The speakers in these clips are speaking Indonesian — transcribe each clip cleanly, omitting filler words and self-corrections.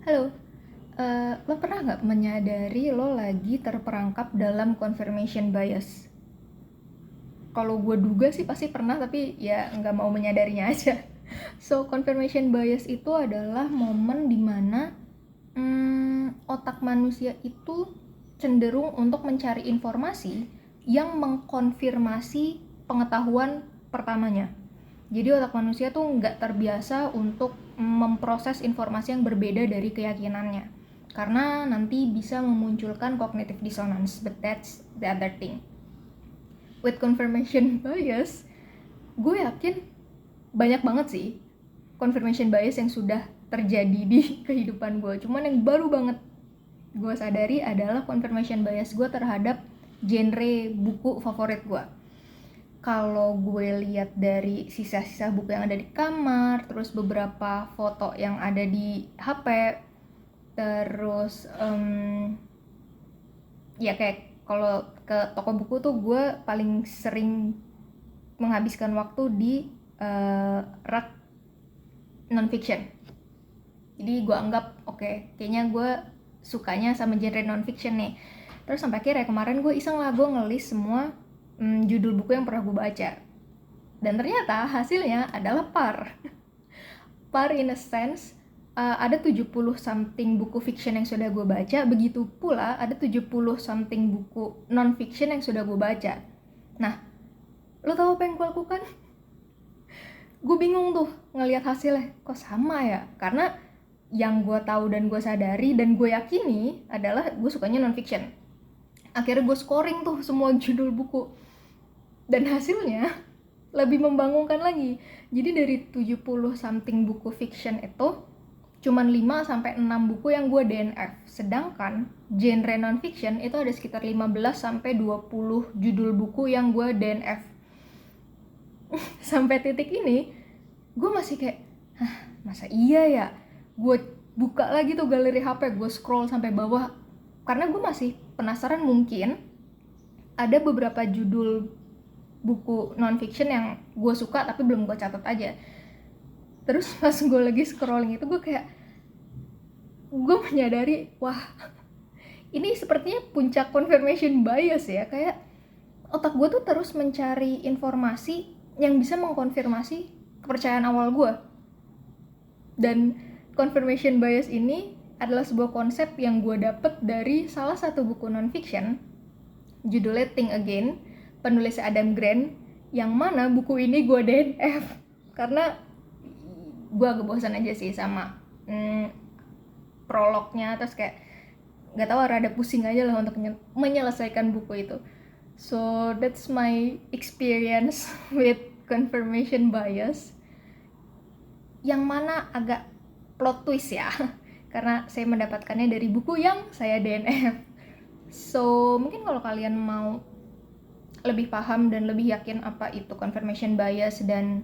Halo, lo pernah nggak menyadari lo lagi terperangkap dalam confirmation bias? Kalau gue duga sih pasti pernah, tapi ya nggak mau menyadarinya aja. So, confirmation bias itu adalah momen dimana otak manusia itu cenderung untuk mencari informasi yang mengkonfirmasi pengetahuan pertamanya. Jadi otak manusia tuh nggak terbiasa untuk memproses informasi yang berbeda dari keyakinannya. Karena nanti bisa memunculkan cognitive dissonance, but that's the other thing. With confirmation bias, gue yakin banyak banget sih confirmation bias yang sudah terjadi di kehidupan gue. Cuman yang baru banget gue sadari adalah confirmation bias gue terhadap genre buku favorit gue. Kalau gue lihat dari sisa-sisa buku yang ada di kamar, terus beberapa foto yang ada di HP, terus ya kayak kalau ke toko buku tuh gue paling sering menghabiskan waktu di rak non-fiction. Jadi gue anggap oke, kayaknya gue sukanya sama genre non-fiction nih. Terus sampai akhirnya kemarin gue iseng lah, gue ngelis semua judul buku yang pernah gue baca. Dan ternyata hasilnya adalah par. Par in a sense, ada 70 something buku fiction yang sudah gue baca, begitu pula ada 70 something buku non-fiction yang sudah gue baca. Nah, lo tau apa yang gue lakukan? Gue bingung tuh ngelihat hasilnya, kok sama ya? Karena yang gue tahu dan gue sadari dan gue yakini adalah gue sukanya non-fiction. Akhirnya gue scoring tuh semua judul buku. Dan hasilnya lebih membangunkan lagi. Jadi dari 70 something buku fiction itu cuman 5 sampai 6 buku yang gue DNF. Sedangkan genre non-fiction itu ada sekitar 15 sampai 20 judul buku yang gue DNF. Sampai titik ini gue masih kayak, masa iya ya? Gue buka lagi tuh galeri HP, gue scroll sampai bawah karena gue masih penasaran, mungkin ada beberapa judul buku non-fiction yang gue suka tapi belum gue catat aja. Terus pas gue lagi scrolling itu gue kayak, gue menyadari, wah ini sepertinya puncak confirmation bias ya. Kayak otak gue tuh terus mencari informasi yang bisa mengkonfirmasi kepercayaan awal gue. Dan confirmation bias ini adalah sebuah konsep yang gue dapet dari salah satu buku non-fiction, judulnya Think Again, penulis Adam Grant, yang mana buku ini gue DNF karena gue agak bosan aja sih sama prolognya. Terus kayak gak tahu, rada pusing aja lah untuk menyelesaikan buku itu. So that's my experience with confirmation bias, yang mana agak plot twist ya karena saya mendapatkannya dari buku yang saya DNF. So mungkin kalau kalian mau lebih paham dan lebih yakin apa itu confirmation bias dan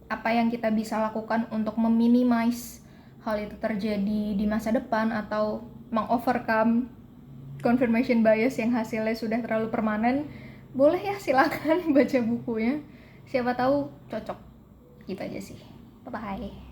apa yang kita bisa lakukan untuk meminimize hal itu terjadi di masa depan atau mengovercome confirmation bias yang hasilnya sudah terlalu permanen, boleh ya silakan baca bukunya. Siapa tahu cocok. Gitu aja sih. Bye-bye.